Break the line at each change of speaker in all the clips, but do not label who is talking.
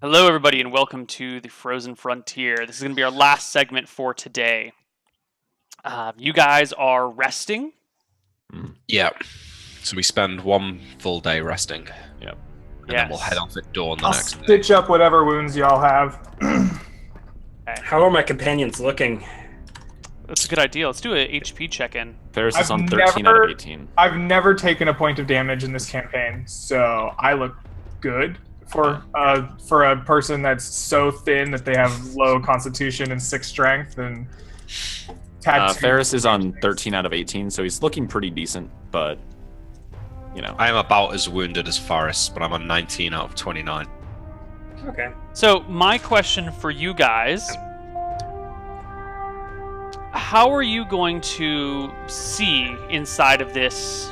Hello, everybody, and welcome to the Frozen Frontier. This is going to be our last segment for today. You guys are resting.
Yeah. So we spend one full day resting.
Yep.
And then we'll head off at dawn the
I'll
next day.
stitch up whatever wounds y'all have.
How are my companions looking?
That's a good idea. Let's do an HP check-in.
Ferris is on 13 out of 18.
I've never taken a point of damage in this campaign, so I look good for a person that's so thin that they have low constitution and 6 strength. And
Ferris is on 13 out of 18, so he's looking pretty decent, but, you know.
I am about as wounded as Forrest, but I'm on 19 out of 29.
Okay.
So, my question for you guys, how are you going to see inside of this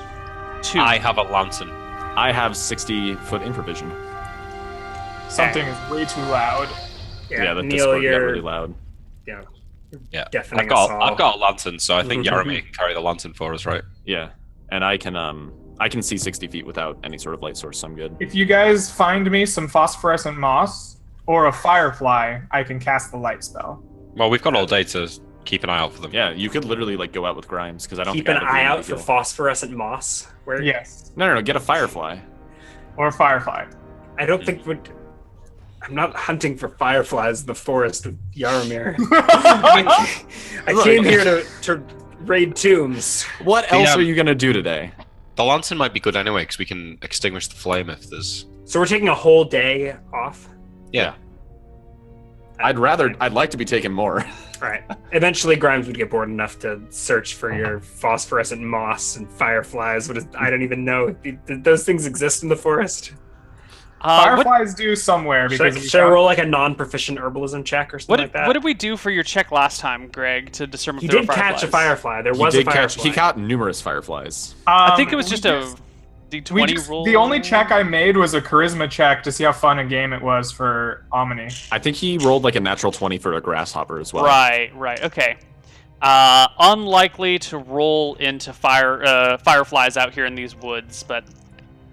tube?
I have a lantern.
I have 60-foot infravision.
something is way too loud.
Yeah, the
Neal,
Discord got
you're
really loud.
Yeah.
deafening
I've
us all.
got a lantern, so I think Yaromir can carry the lantern for us, right?
Yeah, and I can see 60 feet without any sort of light source, so I'm good.
If you guys find me some phosphorescent moss or a firefly, I can cast the light spell.
Well, we've got all day to keep an eye out for them.
Yeah, you could literally like go out with Grimes because I don't
Keep
think
an
I have a
eye
green
out
light
for
heal.
phosphorescent moss. Where?
Yes,
No, get a firefly.
or a firefly.
I don't think I'm not hunting for fireflies in the forest of Yaromir. I came here to raid tombs.
What else are you gonna do today?
The lantern might be good anyway, because we can extinguish the flame if there's...
So we're taking a whole day off.
Yeah.
I'd like to be taking more.
All right. Eventually, Grimes would get bored enough to search for your phosphorescent moss and fireflies. I don't even know. Did those things exist in the forest?
Fireflies do somewhere because
Should I roll like a non-proficient herbalism check or something like that?
What did we do for your check last time, Greg, to determine
He
if there
did
were
catch a
fireflies?
firefly. There was a firefly.
He caught numerous fireflies.
I think it was just a D20 roll.
The only check I made was a charisma check to see how fun a game it was for Omni.
I think he rolled like a natural 20 for a grasshopper as well.
Right, okay. Unlikely to roll into fireflies out here in these woods, but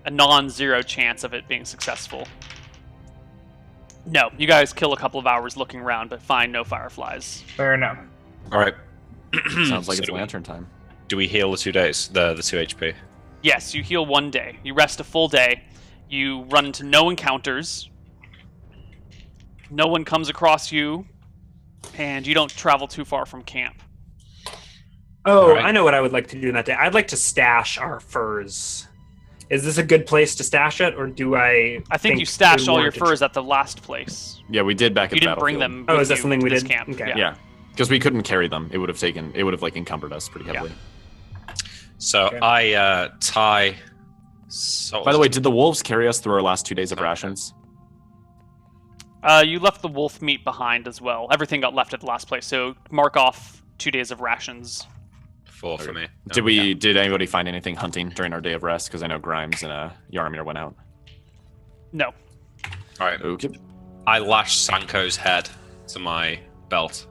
a non-zero chance of it being successful. No, you guys kill a couple of hours looking around, but find no fireflies.
Fair enough.
All right.
Sounds like
So
it's lantern time.
Do we heal the 2 days? The 2 HP?
Yes, you heal one day. You rest a full day. You run into no encounters. No one comes across you, and you don't travel too far from camp.
Oh,
Alright.
I know what I would like to do in that day. I'd like to stash our furs. Is this a good place to stash it, or do I?
I think you stashed
we
all your
warranted-
furs at the last place.
Yeah, we did back at
You
the
didn't bring
battlefield.
them.
Oh,
with
is that
you
something
to
we
this
did?
Camp.
Okay.
Yeah, because we couldn't carry them. It would have like encumbered us pretty heavily.
So
Okay.
I tie... So
By the way, did the wolves carry us through our last 2 days of rations?
You left the wolf meat behind as well. Everything got left at the last place, so mark off 2 days of rations.
4 for me.
Did anybody find anything hunting during our day of rest? Because I know Grimes and Yaromir went out.
No.
All right.
Okay.
I lash Sanko's head to my belt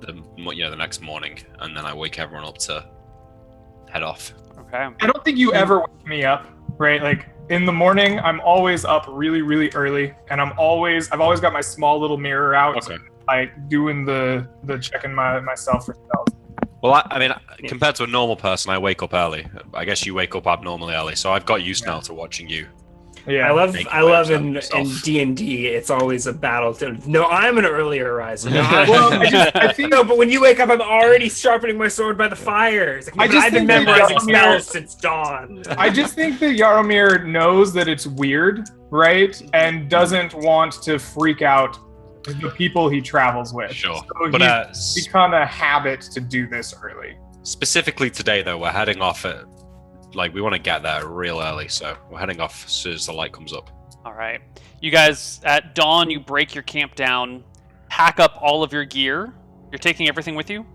the next morning, and then I wake everyone up to head off.
Okay.
I don't think you ever wake me up, right? Like in the morning, I'm always up really, really early, and I've always got my small little mirror out,
Okay.
like doing the checking myself for spells.
Well, I mean, compared to a normal person, I wake up early. I guess you wake up abnormally early, so I've got used now to watching you.
Yeah,
I love
Make
in
yourself.
D&D. It's always a battle. No, I'm an earlier riser. No, I'm-
Well, I think
no, but when you wake up, I'm already sharpening my sword by the fire. It's like, I've been
think that
memorizing
Yaromir-
spells since dawn.
I just think that Yaromir knows that it's weird, right, and doesn't want to freak out the people he travels with.
Sure.
So
But
he's become a habit to do this early.
specifically today, though, we're heading off at... Like, we want to get there real early, so we're heading off as soon as the light comes up.
All right. You guys, at dawn, you break your camp down, pack up all of your gear. You're taking everything with you?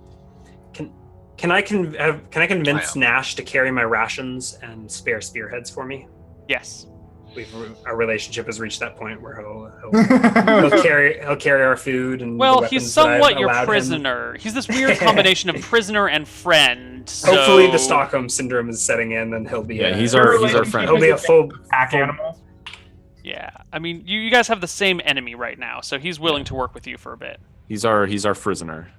Can I convince Nash to carry my rations and spare spearheads for me?
Yes.
Our relationship has reached that point where he'll carry our food and
Well,
the
he's
weapons that I've
somewhat your
allowed him.
prisoner. He's this weird combination of prisoner and friend. So...
Hopefully, the Stockholm syndrome is setting in, and he'll be
Yeah, he's our friend.
He'll be a full
pack animal.
Yeah, I mean, you guys have the same enemy right now, so he's willing to work with you for a bit.
He's our prisoner.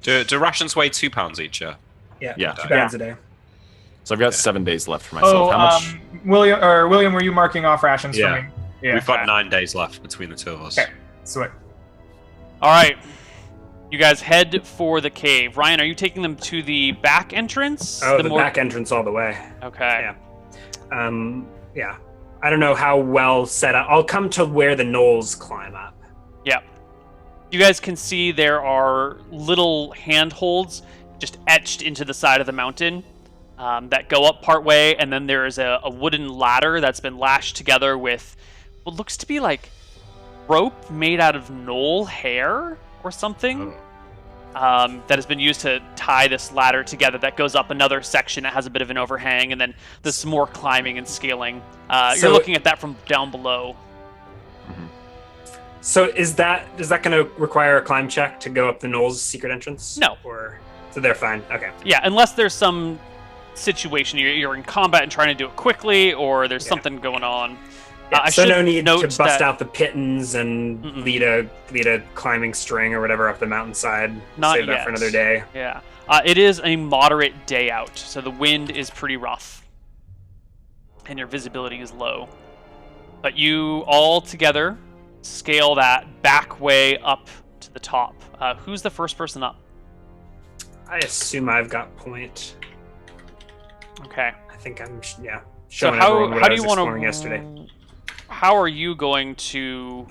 Do rations weigh £2 each?
Yeah.
Yeah.
2 pounds a day.
So I've got 7 days left for myself. How much?
William, were you marking off rations for me? Yeah.
We've got 9 days left between the two of us.
Okay, sweet.
All right, you guys head for the cave. Ryan, are you taking them to the back entrance?
Oh, the back entrance all the way.
Okay.
Yeah. Yeah. I don't know how well set up. I'll come to where the gnolls climb up.
Yeah. You guys can see there are little handholds just etched into the side of the mountain that go up part way, and then there is a wooden ladder that's been lashed together with what looks to be like rope made out of gnoll hair or something. That has been used to tie this ladder together that goes up another section that has a bit of an overhang, and then there's some more climbing and scaling. You're looking at that from down below.
So is that going to require a climb check to go up the Knoll's secret entrance?
No.
So they're fine. Okay.
Yeah, unless there's some situation you're in combat and trying to do it quickly, or there's something going on.
Yeah, so no need to bust out the pittons and lead a climbing string or whatever up the mountainside.
Not
Save that
yet.
for another day.
Yeah. It is a moderate day out, so the wind is pretty rough. And your visibility is low. But you all together scale that back way up to the top. Who's the first person up?
I assume I've got point.
Okay.
I think I'm,
So
showing
how
everyone what
do
I
you
was
want
exploring
to...
yesterday.
How are you going to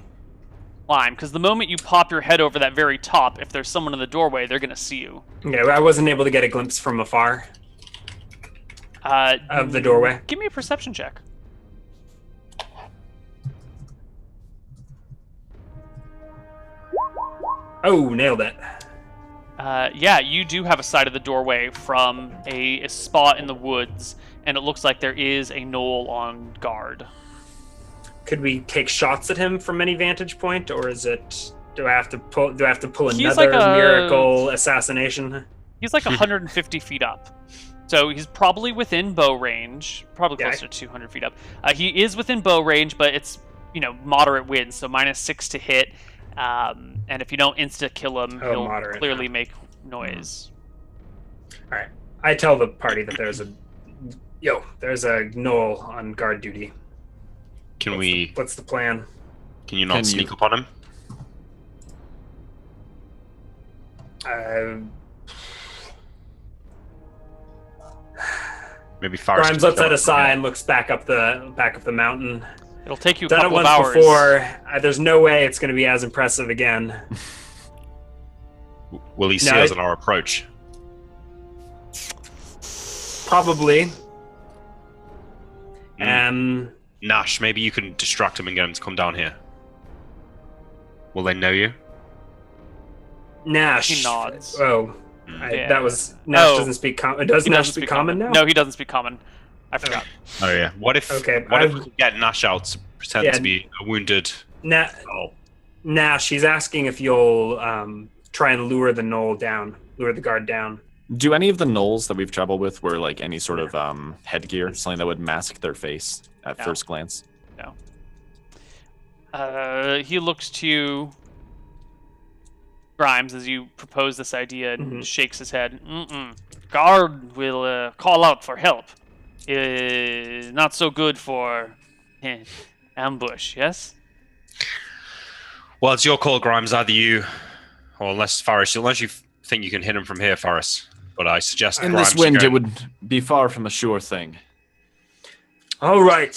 climb? Because the moment you pop your head over that very top, if there's someone in the doorway, they're going to see you.
Yeah, I wasn't able to get a glimpse from afar of the doorway.
Give me a perception check.
Oh, nailed it.
Yeah, you do have a side of the doorway from a spot in the woods, and it looks like there is a gnoll on guard.
Could we take shots at him from any vantage point, or is it? Do I have to pull
He's
another
like
miracle assassination?
He's like 150 feet up, so he's probably within bow range. Probably closer to 200 feet up. He is within bow range, but it's moderate wind, so -6 to hit. And if you don't insta kill him, he'll clearly make noise.
All right, I tell the party that there's a gnoll on guard duty. What's the plan?
Can you not sneak up on him? Maybe Forrest.
Grimes lets out a sigh and looks back up the mountain.
It'll take you a
Done
couple
it
of
once
hours.
before. There's no way it's going to be as impressive again.
Will he see us on our approach?
Probably.
Nash, maybe you can distract him and get him to come down here. Will they know you?
Nash.
He nods.
Oh.
Yeah.
That was... Nash doesn't speak common. Does Nash speak common now?
No, he doesn't speak common. I forgot.
Oh, yeah. What if we could get Nash out to pretend to be a wounded...
Nash, he's asking if you'll try and lure the guard down.
Do any of the gnolls that we've traveled with wear like any sort of headgear, something that would mask their face at first glance?
No. He looks to you, Grimes, as you propose this idea and shakes his head. Guard will call out for help. Not so good for ambush, yes?
Well, it's your call, Grimes. Either you, or unless you think you can hit him from here, Forrest. But I suggest
in
Grimes
this wind, it would be far from a sure thing.
All right.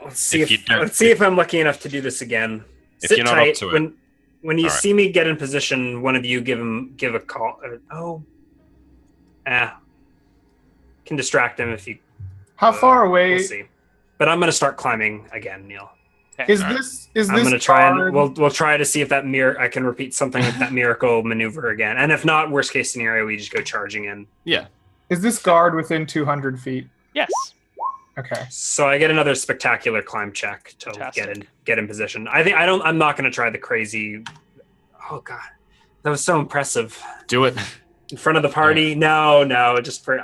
Let's see if I'm lucky enough to do this again.
If
Sit
you're not
tight.
up to it.
When you see me get in position, one of you give a call. Can distract him if you.
How far away?
We'll see. But I'm going to start climbing again, Neal.
Is this?
I'm going to try and we'll try to see if I can repeat something like that miracle maneuver again. And if not, worst case scenario, we just go charging in.
Yeah.
Is this guard within 200 feet?
Yes.
Okay.
So I get another spectacular climb check to get in position. I'm not going to try the crazy. Oh God, that was so impressive.
Do it
in front of the party. No, just for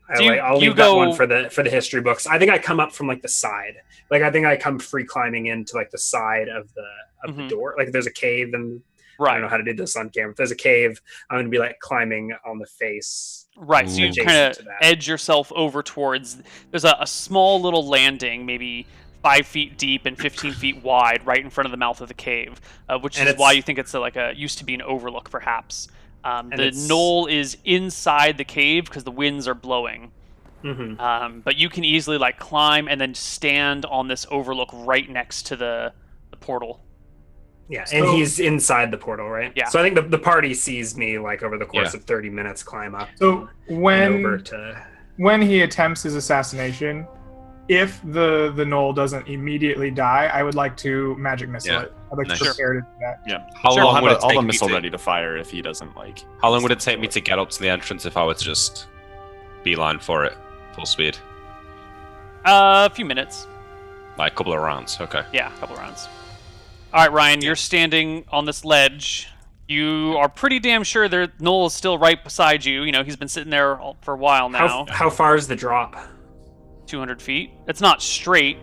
I'll leave that one for the history books. I think I come up from like the side. Like I think I come free climbing into like the side of the door. Like if there's a cave, and I don't know how to do this on camera. If there's a cave, I'm going to be like climbing on the face.
Right. So you kind of edge yourself over towards. There's a small little landing, maybe 5 feet deep and 15 feet wide, right in front of the mouth of the cave, which is why you think it's used to be an overlook, perhaps. The knoll is inside the cave because the winds are blowing. But you can easily climb and then stand on this overlook right next to the portal.
Yeah, and he's inside the portal, right?
Yeah.
So I think the party sees me over the course of 30 minutes climb up.
So when he attempts his assassination, if the knoll doesn't immediately die, I would like to magic missile it. I'd like to prepare to do that.
Yeah. How long would it take all the missile ready to fire if he doesn't
How long would it take me to get up to the entrance if I were to just beeline for it, full speed?
A few minutes.
Like a couple of rounds. Okay.
Yeah, a couple of rounds. All right, Ryan, you're standing on this ledge. You are pretty damn sure Noel is still right beside you. You know, he's been sitting there for a while now.
How far is the drop?
200 feet. It's not straight,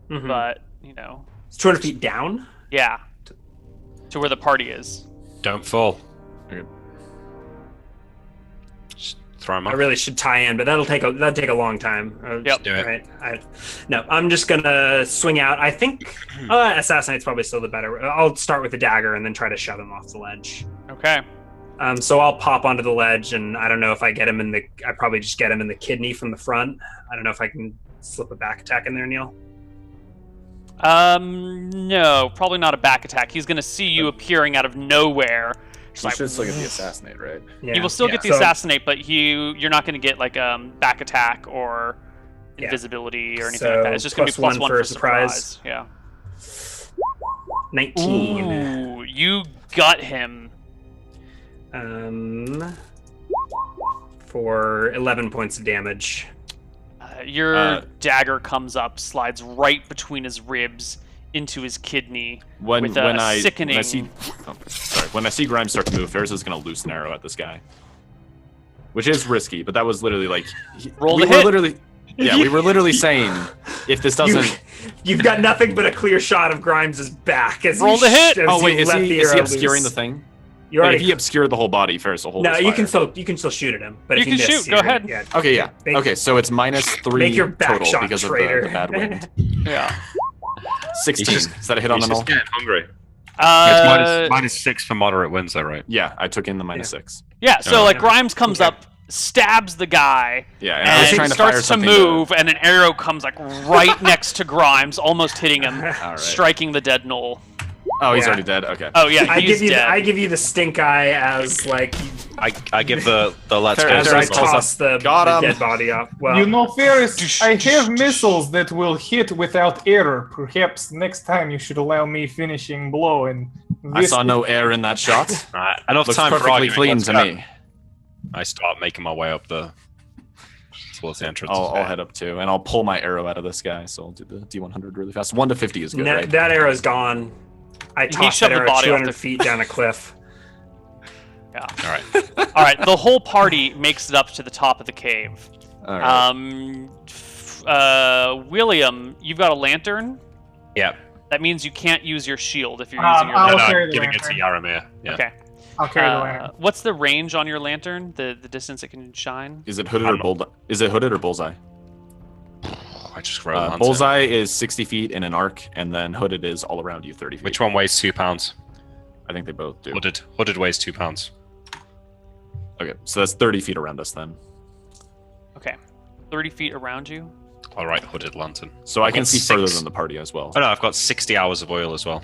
but,
It's 200 feet down?
Yeah. To where the party is.
Don't fall. Okay. Just throw him up.
I really should tie in, but that'd take a long time.
Yep.
Do it.
Right. No, I'm just gonna swing out. I think assassinate's probably still the better. I'll start with the dagger and then try to shove him off the ledge.
Okay.
So I'll pop onto the ledge, and I don't know if I get him I probably just get him in the kidney from the front. I don't know if I can slip a back attack in there, Neal.
No, probably not a back attack. He's gonna see you appearing out of nowhere.
You should still get the assassinate, right?
Yeah. You will still get the assassinate, but you're not gonna get back attack or invisibility or anything like that. It's just gonna be plus one for surprise. Yeah.
19.
Ooh, you got him.
For 11 points of damage.
Your dagger comes up, slides right between his ribs into his kidney. When I see
Grimes start to move, Ferris is going to loose an arrow at this guy, which is risky. But that was literally we were literally saying if this doesn't,
you've got nothing but a clear shot of Grimes' back as
roll the hit.
Oh wait, is he obscuring the thing? If he obscured the whole body, Ferris will hold his fire.
You can still shoot at him. But
you can shoot. Go ahead.
Yeah. Okay, yeah. Okay, so it's -3
make your back
total
shot,
because
traitor.
of the bad wind.
Yeah.
16. Is that a hit on the null?
He's just getting hungry. It's -6 for moderate winds, though, right?
Yeah, I took in the -6.
Yeah. So Grimes comes up, stabs the guy,
and I was trying to fire
starts to move, and an arrow comes right next to Grimes, almost hitting him, striking the dead knoll.
Oh, he's already dead. Okay.
Oh yeah,
I give you the stink eye as
I give the let's go.
As I toss the dead body up. Well,
Ferris, I have missiles that will hit without error. Perhaps next time you should allow me finishing blow. And
I saw no error in that shot.
Enough
Looks
time for
perfectly
argument.
clean to me.
I start making my way up towards the entrance.
I'll head up too, and I'll pull my arrow out of this guy. So I'll do the D100 really fast. 1 to 50 is good, right?
That arrow's gone. I tossed that arrow 200 feet down a cliff.
Yeah. All right. The whole party makes it up to the top of the cave.
All right.
William, you've got a lantern.
Yeah.
That means you can't use your shield if you're using your
I'll
lantern.
carry the
giving
lantern.
it to Yaramir. Yeah.
Okay.
I'll carry the lantern.
What's the range on your lantern? The distance it can shine?
Is it hooded or bullseye? Is it hooded or bullseye?
I just wrote
bullseye is 60 feet in an arc, and then hooded is all around you 30 feet.
Which one weighs 2 pounds?
I think they both do.
Hooded weighs 2 pounds.
Okay, so that's 30 feet around us then.
Okay. 30 feet around you?
All right, hooded lantern.
So I can see further than the party as well.
Oh no, I've got 60 hours of oil as well.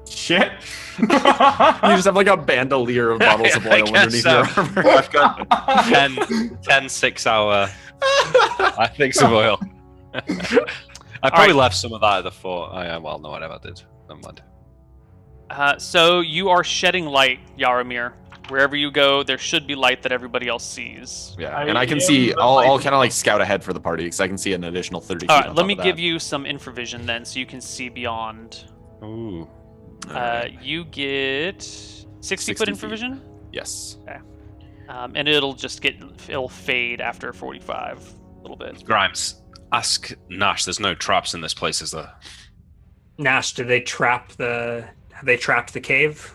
Shit.
You just have a bandolier of bottles of oil underneath your armor.
I've got 10 6-hour things of oil. I probably left some of that at the fort. Well, no, whatever I did. Never mind.
So you are shedding light, Yaramir. Wherever you go, there should be light that everybody else sees.
Yeah, and I can see. I'll kind of scout ahead for the party because I can see an additional 30 feet.
All right, let me give you some infravision then, so you can see beyond.
Ooh.
You get 60 foot infravision.
Yes.
Okay. And it'll fade after 45 a little bit.
Grimes, ask Nash. There's no traps in this place, is there?
Nash, have they trapped the cave?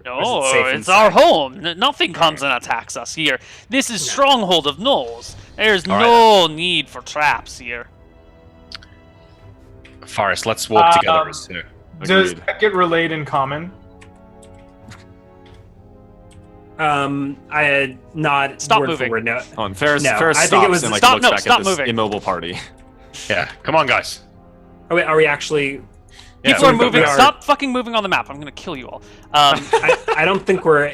No, it's our home. Nothing comes and attacks us here. This is stronghold of gnolls. There's no need for traps here.
Forrest, let's walk together as two.
Does that get relayed in common?
I had not
Stop
word
moving.
for word, no.
Ferris
No,
Ferris
I
stops
think it was-
and like
Stop,
looks
no,
back
stop
at this
moving.
immobile party.
Yeah, come on, guys.
Are we actually?
People are moving.
we are-
Stop fucking moving on the map. I'm gonna kill you all.
I don't think we're.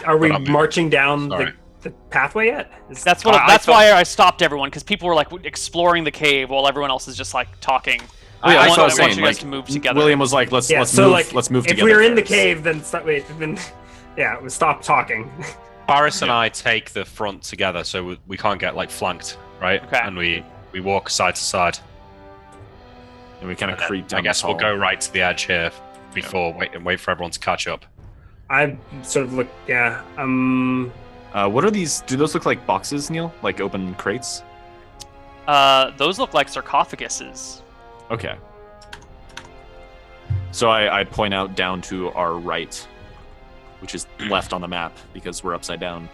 Are we
But I'm-
marching down
Sorry.
the pathway yet?
That's why I stopped everyone, because people were like exploring the cave while everyone else is just like talking.
I
want
was saying,
you guys
like,
to move together.
William was like, let's move
if
together.
we were in the
Ferris.
cave, then we stop talking.
Forrest and I take the front together, so we can't get like flanked, right?
Okay.
And we walk side to side.
And we kind of creep down.
I guess
the
we'll
hall.
go right to the edge here before wait for everyone to catch up.
I sort of look. Yeah.
What are these? Do those look like boxes, Neal? Like open crates?
Those look like sarcophaguses.
Okay. So I point out down to our right, which is left on the map because we're upside down,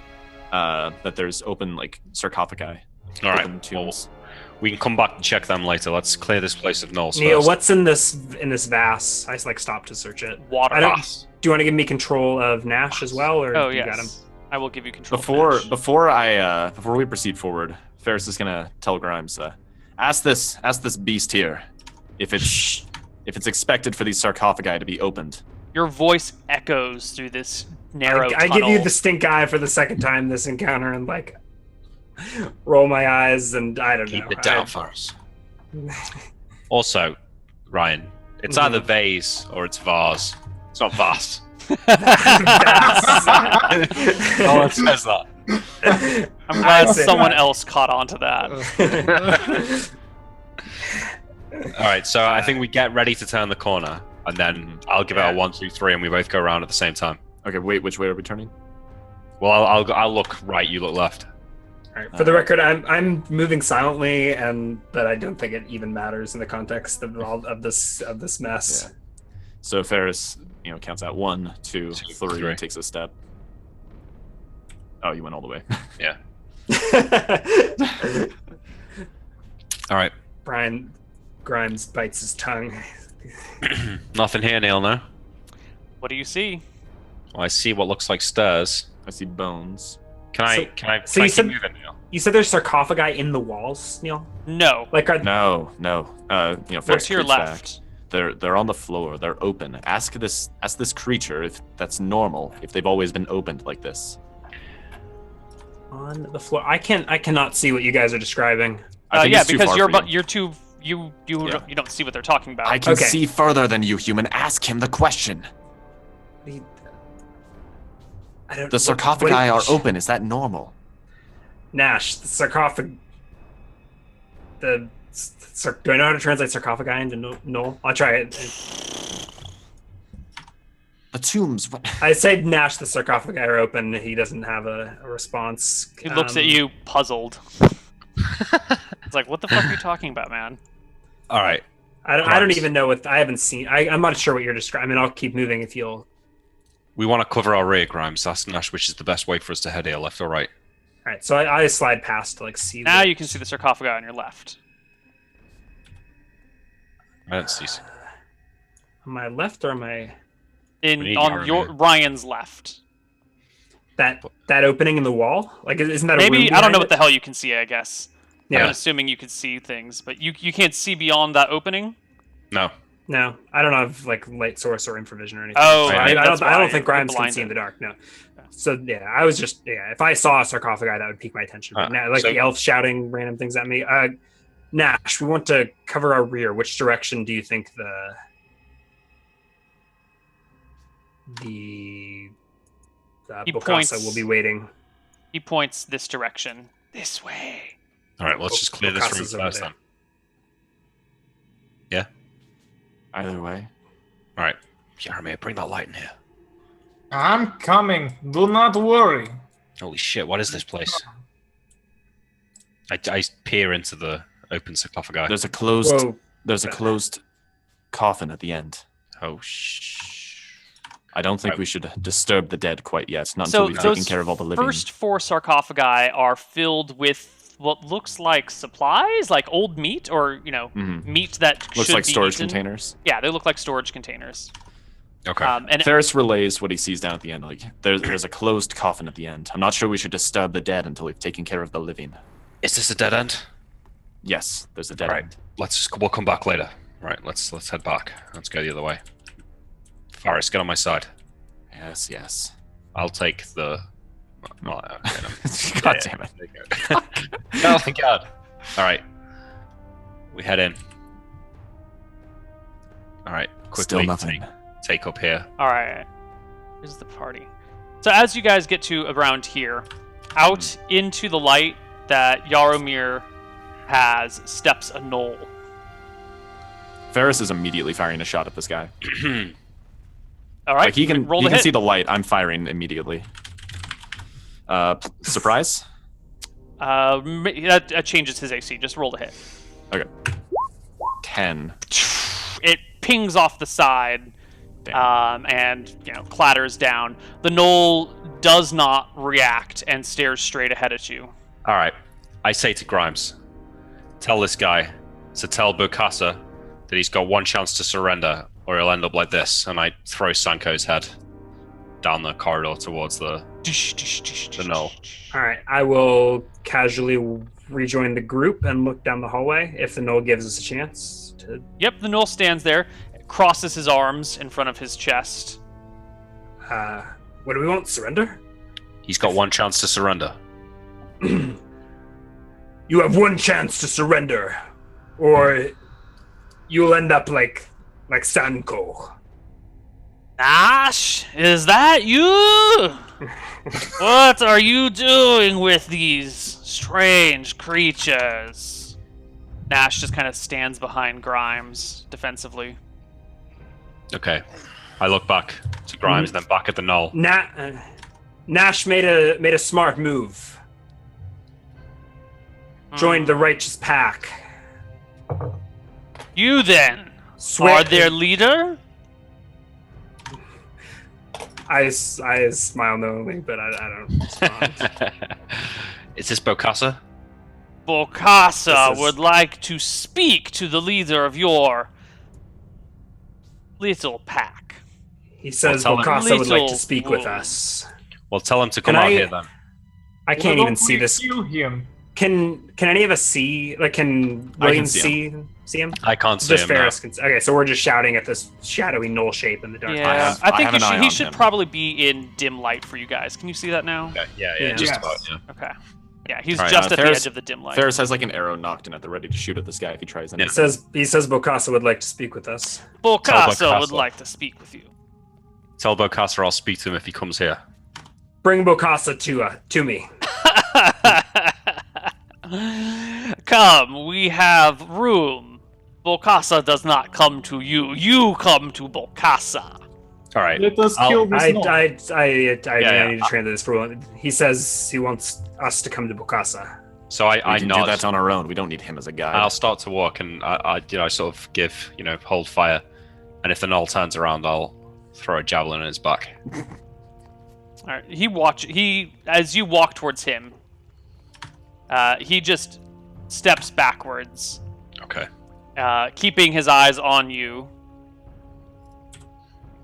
that there's open like sarcophagi.
All right.
Open
Well,
tombs.
we can come back and check them later. Let's clear this place of gnolls
Neal,
first.
what's in this vase? I like stop to search it.
Water.
I don't. Do you want to give me control of Nash as well, or
Oh
you got him?
yes. I will give you control.
Before we proceed forward, Ferris is gonna tell Grimes, ask this beast here if it's expected for these sarcophagi to be opened.
Your voice echoes through this narrow
I
tunnel.
give you the stink eye for the second time this encounter, and like roll my eyes, and I don't know.
Keep it down for us. Also, Ryan, it's either vase or it's vase. It's not vase. Oh, it says that.
I'm glad
say
someone
that.
else caught on to that.
All right, so I think we get ready to turn the corner, and then I'll give out a 1, 2, 3, and we both go around at the same time.
Okay, wait, which way are we turning?
Well, I'll look right, you look left.
All right. For the record, I'm moving silently, but I don't think it even matters in the context of all of this mess.
Yeah. So Ferris, counts out 1, 2, 3, and takes a step. Oh, you went all the way.
Yeah. All right.
Brian Grimes bites his tongue.
Nothing here, Neal. No.
What do you see?
Well, I see what looks like stairs.
I see bones.
Can I
So
keep
you
moving, Neal?
You said there's sarcophagi in the walls, Neal?
No.
Like are
No. Ferris
What's to your
creeps back.
left?
They're on the floor. They're open. Ask this creature if that's normal. If they've always been opened like this.
on the floor? I cannot see what you guys are describing.
I think
Yeah,
it's too
because
far for you.
you're too you don't see what they're talking about.
I can
Okay.
see further than you, human. Ask him the question.
I don't.
The sarcophagi are open. Is that normal?
Nash, the sarcophagus. Do I know how to translate sarcophagi into null? I'll try it.
The tombs.
I say Nash, the sarcophagi are open. He doesn't have a response.
He looks at you puzzled. It's like, what the fuck are you talking about, man?
All right.
I don't even know what I haven't seen. I'm not sure what you're describing. I mean, I'll keep moving if you'll.
We want to cover our rear, Grimes. Ask Nash which is the best way for us to head here, left or right.
All right, so I slide past to like see.
Now you can see the sarcophagi on your left.
I don't see.
Am I left or am I
We need
On
your
your
rear.
Ryan's left.
that opening in the wall? Like, isn't that a
Maybe
room
I don't
behind
know
it?
what the hell you can see. I guess.
Yeah.
I'm assuming you could see things, but you can't see beyond that opening.
No.
No, I don't have like light source or infravision or anything.
Oh,
So
maybe
I
that's
don't
why
think
you're
Grimes can see in
blinded.
the dark. No. So yeah, I was just if I saw a sarcophagi, that would pique my attention. But now, like
so-
the elf shouting random things at me. Nash, we want to cover our rear. Which direction do you think the
He
Bokassa
points-
will be waiting?
He points this direction. This way.
All right, let's just clear this room
Bokassa's over
first
there.
then. Yeah?
Either way.
All right. Yaramir, bring that light in here.
I'm coming. Do not worry.
Holy shit! What is this place? I peer into the open sarcophagi.
There's a closed.
Whoa.
There's a closed coffin at the end.
Oh shh.
I don't think
Right.
we should disturb the dead quite yet. Not
So
until we've taken
those
care of all the living.
first 4 sarcophagi are filled with what looks like supplies, like old meat, or meat that
Looks
should
like
be
storage
eaten.
containers.
Yeah, they look like storage containers.
Okay.
And
Ferris relays what he sees down at the end. Like there's a closed coffin at the end. I'm not sure we should disturb the dead until we've taken care of the living.
Is this a dead end?
Yes, there's a dead
Right.
end.
We'll come back later. Right. Let's head back. Let's go the other way. Faris, get on my side.
Yes, yes.
I'll take the. Well, okay, no.
God damn it.
There you go. Oh my god. All right. We head in. All right. Quickly.
Still nothing.
Take up here.
all right, here's the party. So as you guys get to around here, out into the light that Yaromir has steps a knoll.
Ferris is immediately firing a shot at this guy.
All right,
Like he can
roll
he
the
can
hit.
see the light. I'm firing immediately. Surprise?
That changes his AC. Just roll the hit.
Okay. 10.
It pings off the side, and clatters down. The knoll does not react and stares straight ahead at you.
All right. I say to Grimes, tell this guy to tell Bokassa that he's got one chance to surrender, or he'll end up like this. And I throw Sanko's head down the corridor towards the knoll.
All right, I will casually rejoin the group and look down the hallway if the knoll gives us a chance to.
Yep, the knoll stands there, crosses his arms in front of his chest.
What do we want? Surrender?
He's got one chance to surrender.
You have one chance to surrender, or you'll end up like Sanko.
Nash, is that you? What are you doing with these strange creatures? Nash just kind of stands behind Grimes defensively.
Okay. I look back to Grimes, then back at the knoll.
Nash made a smart move. Joined the righteous pack.
You then
Swear-
are their leader?
I smile knowingly, but I don't respond.
Is this Bokassa?
Bokassa
This is-
would like to speak to the leader of your little pack.
He says
Well, tell him-
Bokassa would like
Little
to speak with
wolf.
us.
Well, tell him to come
Can
out
I-
here then.
I can't even see this.
You him.
Can any of us see? Like, can
I can
William
see
see him?
I can't see
Just
him now.
Ferris can. Okay, so we're just shouting at this shadowy knoll shape in the dark.
Yeah,
I
I think
have an eye
he
on
should
him.
probably be in dim light for you guys. Can you see that now?
Okay, yeah,
Yeah.
just
Yes.
about, yeah.
Okay. Yeah, he's
Alright,
just at
Ferris-
the edge of the dim light.
Ferris has like an arrow knocked in at the ready to shoot at this guy if he tries anything.
He says Bokassa would like to speak with us.
Bokassa would
Bokassa.
like to speak with you.
Tell Bokassa I'll speak to him if he comes here.
Bring Bokassa to me.
Come, we have room. Bokassa does not come to you. You come to Bokassa.
All right.
Let us
I'll-
kill this
I
knoll.
need
yeah.
to translate this for one. He says he wants us to come to Bokassa.
So
We
I
can
nod.
do that on our own. We don't need him as a guide.
I'll start to walk, and I sort of give, hold fire, and if the knoll turns around, I'll throw a javelin in his back.
All right. He as you walk towards him, he just steps backwards,
Okay.
keeping his eyes on you,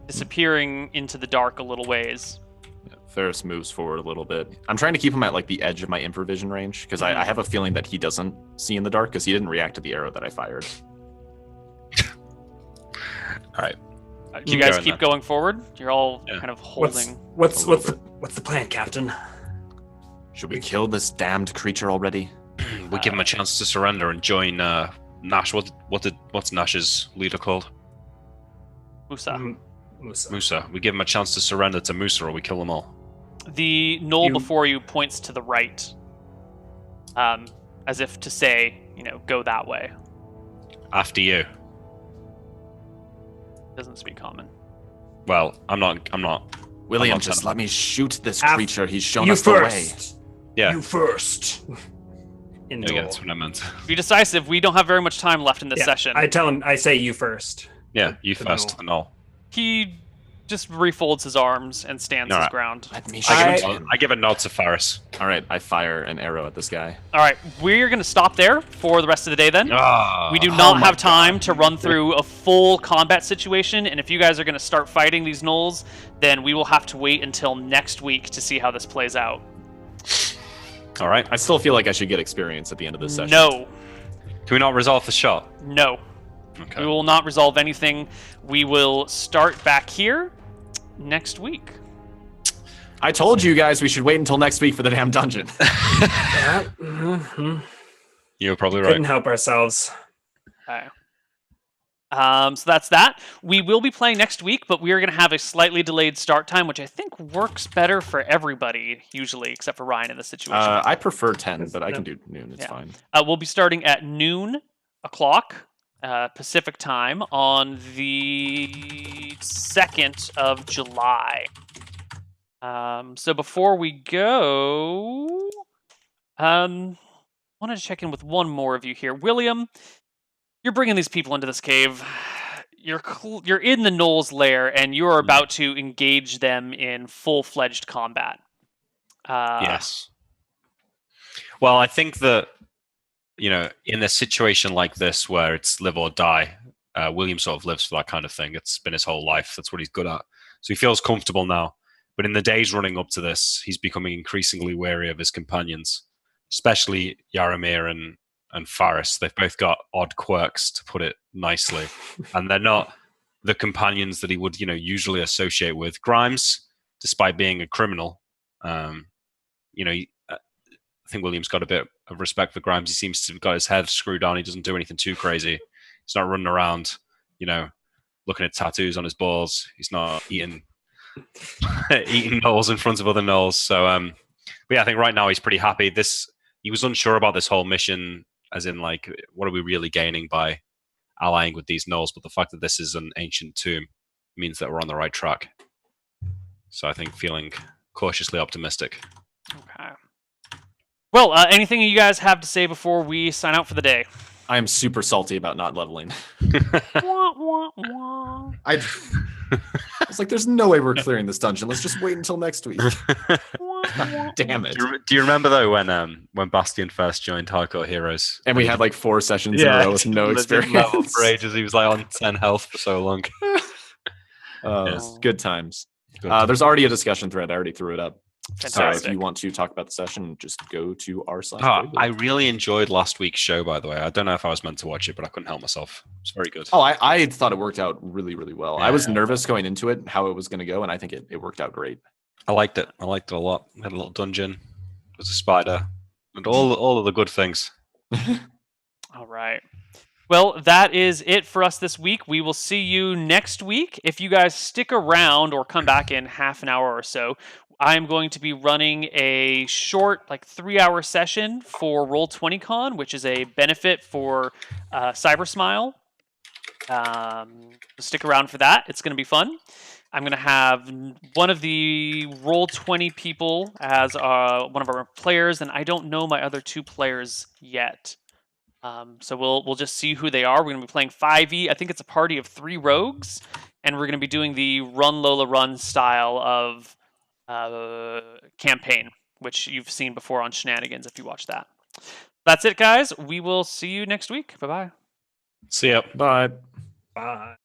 disappearing into the dark a little ways.
Ferris moves forward a little bit. I'm trying to keep him at like the edge of my infravision range because I have a feeling that he doesn't see in the dark because he didn't react to the arrow that I fired.
All right.
You guys
going
keep
then.
going forward. You're all
Yeah.
kind of
What's
holding.
what's the plan, Captain?
Should we kill this damned creature already?
We give him a chance to surrender and join Nash. What's Nash's leader called?
Musa.
Musa.
Musa. We give him a chance to surrender to Musa, or we kill them all.
The knoll
You-
before you points to the right, as if to say, go that way.
After you.
Doesn't speak common.
Well, I'm not
William,
I'm not
just
telling
let me shoot this
Af-
creature. He's shown
You
us the way.
first.
Yeah.
You first. In
Yeah,
duel.
that's what I meant.
Be decisive. We don't have very much time left in this
Yeah,
session.
I tell him. I say you first.
Yeah, you
For
first,
duel.
Noel.
He just refolds his arms and stands his
Alright.
ground.
Let me
I
shoot
give,
him.
I give a nod to Faris.
All right, I fire an arrow at this guy.
All right, we're going to stop there for the rest of the day then. We do
Oh
not
my
have time to run through a full combat situation, and if you guys are going to start fighting these gnolls, then we will have to wait until next week to see how this plays out.
All right.
I still feel like I should get experience at the end of this session.
No.
Can we not resolve the shot?
No.
Okay.
We will not resolve anything. We will start back here next week.
I told you guys we should wait until next week for the damn dungeon.
Yeah. Mm-hmm.
You're probably right.
Couldn't help ourselves.
Okay. So that's that. We will be playing next week, but we are going to have a slightly delayed start time, which I think works better for everybody, usually, except for Ryan in this situation.
I prefer 10, but I can do noon. It's
Yeah.
fine.
We'll be starting at noon o'clock Pacific time on the 2nd of July. So before we go, wanted to check in with one more of you here. William, you're bringing these people into this cave. You're in the Gnoll's lair, and you're about to engage them in full-fledged combat.
Yes. Well, I think that, in a situation like this where it's live or die, William sort of lives for that kind of thing. It's been his whole life. That's what he's good at. So he feels comfortable now. But in the days running up to this, he's becoming increasingly wary of his companions, especially Yaramir and Faris. They've both got odd quirks, to put it nicely. And they're not the companions that he would, usually associate with. Grimes, despite being a criminal, I think William's got a bit of respect for Grimes. He seems to have got his head screwed on. He doesn't do anything too crazy. He's not running around, looking at tattoos on his balls. He's not eating gnolls in front of other gnolls. So, but yeah, I think right now he's pretty happy. He was unsure about this whole mission, as in, like, what are we really gaining by allying with these gnolls? But the fact that this is an ancient tomb means that we're on the right track. So I think feeling cautiously optimistic.
Okay. Well, anything you guys have to say before we sign out for the day?
I am super salty about not leveling.
Wah, wah, wah.
I was like, there's no way we're clearing this dungeon. Let's just wait until next week. Damn it.
Do you remember though when Bastion first joined Hardcore Heroes?
And we had like 4 sessions in a row with no experience.
For ages. He was like on 10 health for so long.
Yes. Good times. There's already a discussion thread. I already threw it up.
Fantastic.
So if you want to talk about the session, just go to r/.
I really enjoyed last week's show, by the way. I don't know if I was meant to watch it, but I couldn't help myself. It's very good.
Oh, I thought it worked out really, really well.
Yeah.
I was nervous going into it, how it was going to go, and I think it worked out great.
I liked it. I liked it a lot. We had a little dungeon. There's a spider. And all of the good things.
All right. Well, that is it for us this week. We will see you next week. If you guys stick around or come back in half an hour or so, I'm going to be running a short, 3-hour session for Roll20Con, which is a benefit for Cybersmile. Stick around for that. It's going to be fun. I'm going to have one of the Roll20 people as one of our players, and I don't know my other 2 players yet. So we'll just see who they are. We're going to be playing 5e. I think it's a party of 3 rogues, and we're going to be doing the Run Lola Run style of campaign, which you've seen before on Shenanigans if you watch that. That's it, guys. We will see you next week. Bye-bye.
See ya.
Bye.
Bye.